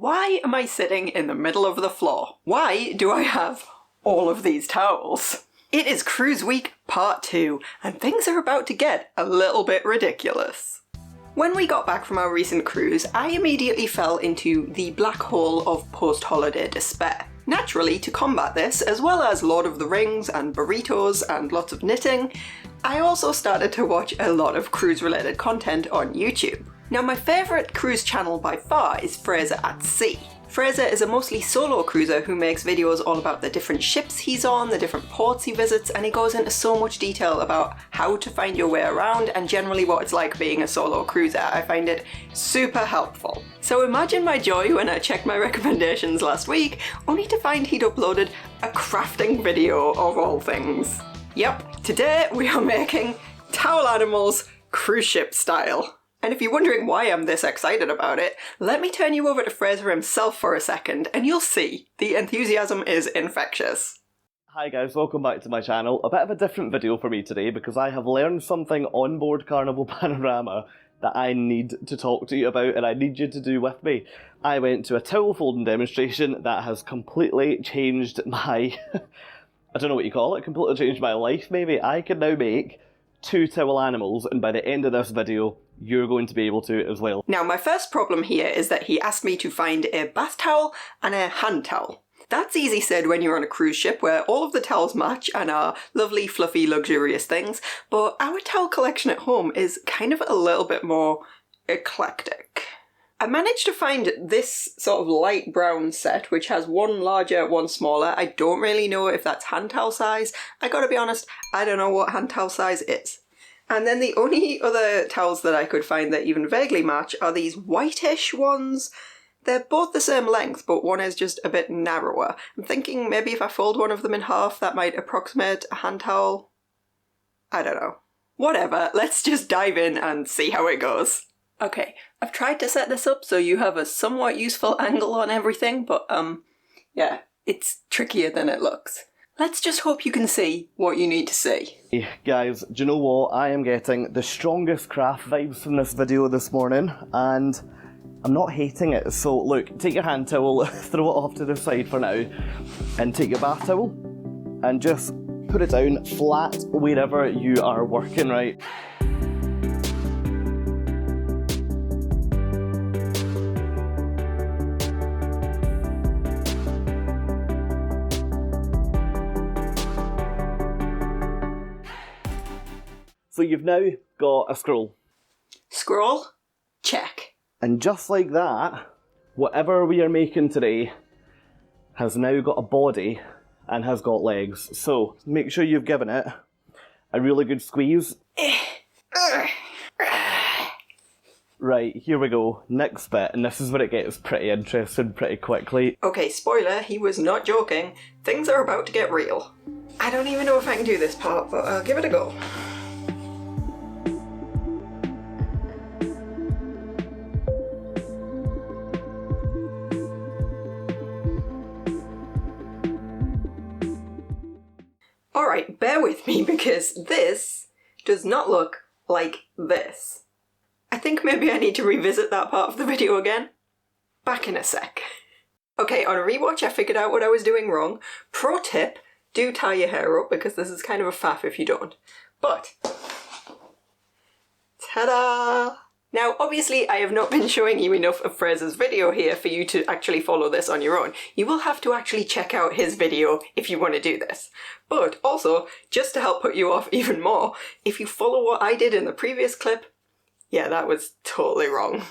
Why am I sitting in the middle of the floor? Why do I have all of these towels? It is Cruise Week Part 2, and things are about to get a little bit ridiculous. When we got back from our recent cruise, I immediately fell into the black hole of post-holiday despair. Naturally, to combat this, as well as Lord of the Rings and burritos and lots of knitting, I also started to watch a lot of cruise-related content on YouTube. Now, my favourite cruise channel by far is Fraser at Sea. Fraser is a mostly solo cruiser who makes videos all about the different ships he's on, the different ports he visits, and he goes into so much detail about how to find your way around and generally what it's like being a solo cruiser. I find it super helpful. So imagine my joy when I checked my recommendations last week, only to find he'd uploaded a crafting video of all things. Yep, today we are making towel animals cruise ship style. And if you're wondering why I'm this excited about it, let me turn you over to Fraser himself for a second and you'll see the enthusiasm is infectious. Hi guys, welcome back to my channel. A bit of a different video for me today because I have learned something on board Carnival Panorama that I need to talk to you about and I need you to do with me. I went to a towel folding demonstration that has completely changed my, I don't know what you call it, completely changed my life maybe. I can now make 2 towel animals and by the end of this video you're going to be able to as well. Now my first problem here is that he asked me to find a bath towel and a hand towel. That's easy said when you're on a cruise ship where all of the towels match and are lovely, fluffy, luxurious things, but our towel collection at home is kind of a little bit more eclectic. I managed to find this sort of light brown set which has one larger, one smaller. I don't really know if that's hand towel size. I gotta be honest, I don't know what hand towel size is. And then the only other towels that I could find that even vaguely match are these whitish ones. They're both the same length, but one is just a bit narrower. I'm thinking maybe if I fold one of them in half, that might approximate a hand towel. I don't know. Whatever, let's just dive in and see how it goes. Okay, I've tried to set this up so you have a somewhat useful angle on everything, but yeah, it's trickier than it looks. Let's just hope you can see what you need to see. Hey guys, do you know what? I am getting the strongest craft vibes from this video this morning and I'm not hating it. So look, take your hand towel, throw it off to the side for now and take your bath towel and just put it down flat wherever you are working, right? So you've now got a scroll. Scroll? Check. And just like that, whatever we are making today has now got a body and has got legs. So make sure you've given it a really good squeeze. Right, here we go. Next bit, and this is where it gets pretty interesting pretty quickly. Okay, spoiler, he was not joking. Things are about to get real. I don't even know if I can do this part, but I'll give it a go. Alright, bear with me because this does not look like this. I think maybe I need to revisit that part of the video again. Back in a sec. Okay, on a rewatch I figured out what I was doing wrong. Pro tip, do tie your hair up because this is kind of a faff if you don't. But, ta-da! Now, obviously, I have not been showing you enough of Fraser's video here for you to actually follow this on your own. You will have to actually check out his video if you want to do this. But also, just to help put you off even more, if you follow what I did in the previous clip, yeah, that was totally wrong.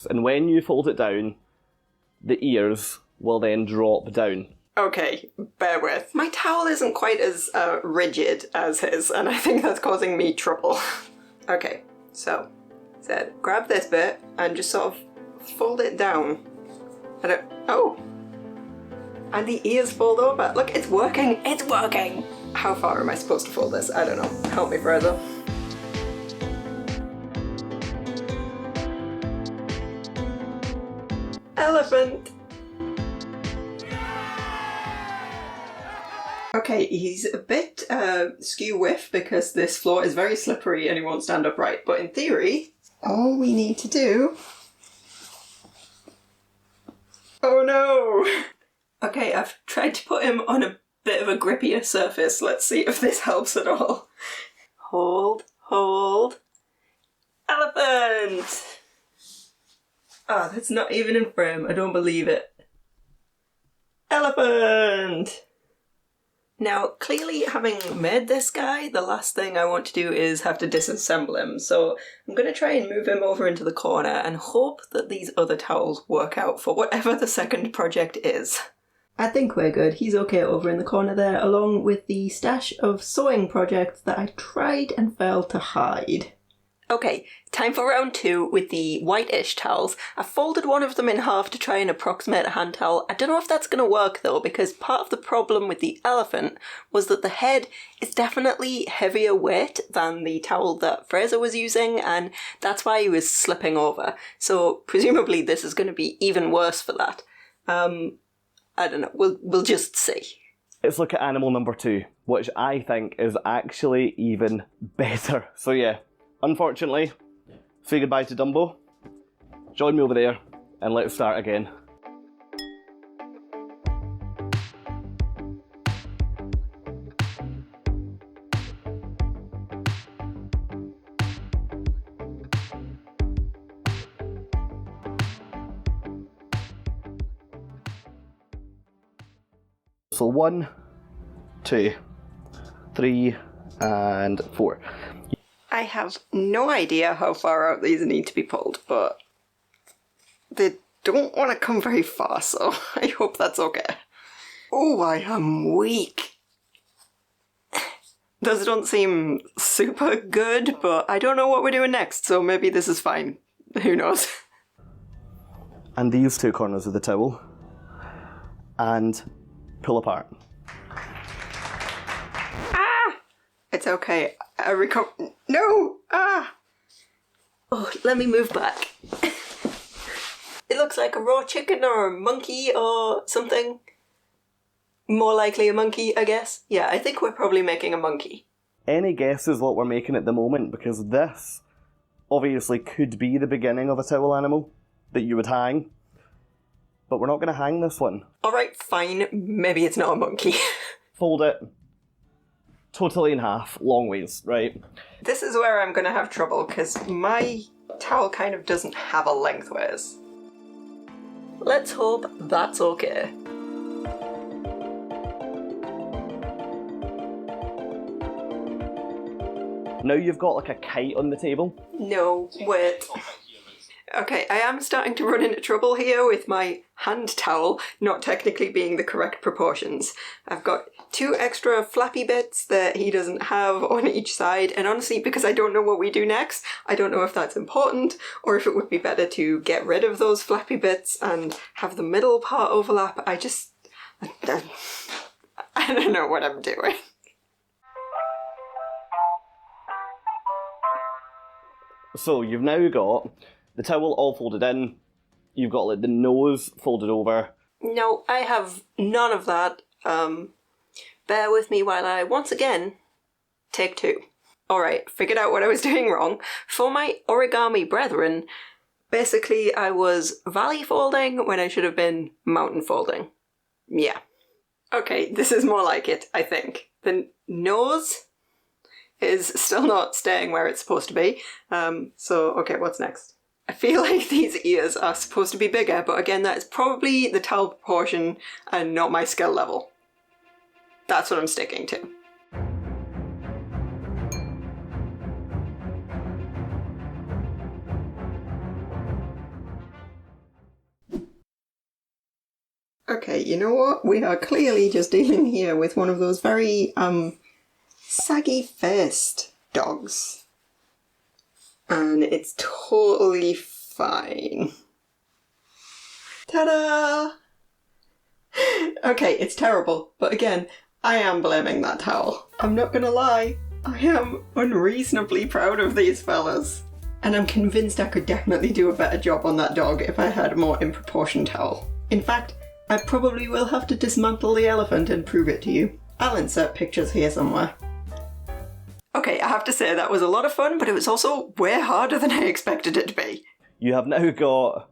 And when you fold it down, the ears will then drop down. Okay, bear with. My towel isn't quite as rigid as his, and I think that's causing me trouble. Okay, so... said, grab this bit and just sort of fold it down. Oh! And the ears fold over. Look, it's working! It's working! How far am I supposed to fold this? I don't know. Help me, Fraser. Elephant! Okay, he's a bit skew-whiff because this floor is very slippery and he won't stand upright, but in theory, all we need to do Oh no! Okay, I've tried to put him on a bit of a grippier surface. Let's see if this helps at all. Hold, hold. Elephant! Ah, that's not even in frame. I don't believe it. Elephant! Now, clearly having made this guy, the last thing I want to do is have to disassemble him, so I'm going to try and move him over into the corner and hope that these other towels work out for whatever the second project is. I think we're good. He's okay over in the corner there, along with the stash of sewing projects that I tried and failed to hide. Okay, time for round 2 with the whitish towels. I folded one of them in half to try and approximate a hand towel. I don't know if that's going to work though, because part of the problem with the elephant was that the head is definitely heavier weight than the towel that Fraser was using, and that's why he was slipping over. So presumably this is going to be even worse for that. I don't know, we'll just see. Let's look at animal number 2, which I think is actually even better. So yeah. Unfortunately, say goodbye to Dumbo, join me over there, and let's start again. So 1, 2, 3, and 4. I have no idea how far out these need to be pulled, but they don't want to come very far, so I hope that's okay. Oh, I am weak. Those don't seem super good, but I don't know what we're doing next, so maybe this is fine. Who knows? And these 2 corners of the towel. And pull apart. Ah! It's okay. I recover. No! Ah! Oh, let me move back. It looks like a raw chicken or a monkey or something. More likely a monkey, I guess. Yeah, I think we're probably making a monkey. Any guesses what we're making at the moment? Because this obviously could be the beginning of a towel animal that you would hang. But we're not going to hang this one. Alright, fine. Maybe it's not a monkey. Fold it. Totally in half, long ways, right? This is where I'm gonna have trouble, because my towel kind of doesn't have a lengthways. Let's hope that's okay. Now you've got like a kite on the table. No, wait. Okay, I am starting to run into trouble here with my hand towel not technically being the correct proportions. I've got 2 extra flappy bits that he doesn't have on each side, and honestly, because I don't know what we do next, I don't know if that's important, or if it would be better to get rid of those flappy bits and have the middle part overlap. I don't know what I'm doing. So you've now got the towel all folded in, you've got like the nose folded over. No, I have none of that. Bear with me while I once again take 2. Alright, figured out what I was doing wrong. For my origami brethren, basically I was valley folding when I should have been mountain folding. Yeah. Okay, this is more like it, I think. The nose is still not staying where it's supposed to be. Okay, what's next? I feel like these ears are supposed to be bigger, but again, that is probably the towel proportion and not my skill level. That's what I'm sticking to. Okay, you know what? We are clearly just dealing here with one of those very, saggy-faced dogs. And it's totally fine. Ta-da! Okay, it's terrible, but again, I am blaming that towel. I'm not gonna lie, I am unreasonably proud of these fellas. And I'm convinced I could definitely do a better job on that dog if I had a more in proportion towel. In fact, I probably will have to dismantle the elephant and prove it to you. I'll insert pictures here somewhere. Okay, I have to say that was a lot of fun, but it was also way harder than I expected it to be. You have now got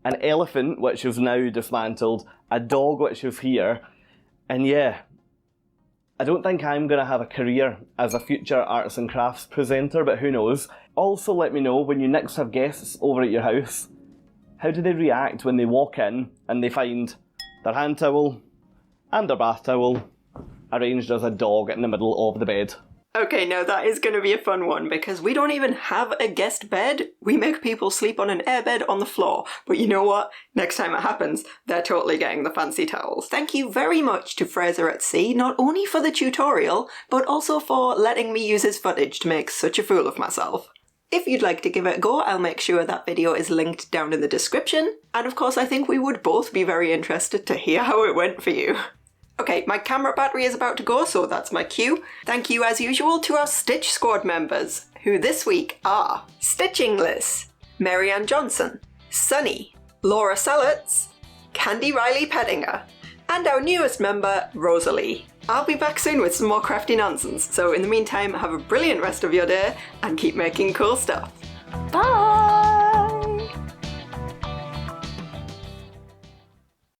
an elephant, which is now dismantled, a dog, which is here, and yeah, I don't think I'm going to have a career as a future arts and crafts presenter, but who knows. Also let me know, when you next have guests over at your house, how do they react when they walk in and they find their hand towel and their bath towel arranged as a dog in the middle of the bed? Okay, now that is going to be a fun one because we don't even have a guest bed. We make people sleep on an airbed on the floor. But you know what? Next time it happens, they're totally getting the fancy towels. Thank you very much to Fraser at Sea, not only for the tutorial, but also for letting me use his footage to make such a fool of myself. If you'd like to give it a go, I'll make sure that video is linked down in the description. And of course, I think we would both be very interested to hear how it went for you. Okay, my camera battery is about to go, so that's my cue. Thank you as usual to our Stitch Squad members, who this week are Stitchingless, Marianne Johnson, Sunny, Laura Sellets, Candy Riley Pettinger, and our newest member, Rosalie. I'll be back soon with some more crafty nonsense, so in the meantime, have a brilliant rest of your day and keep making cool stuff. Bye!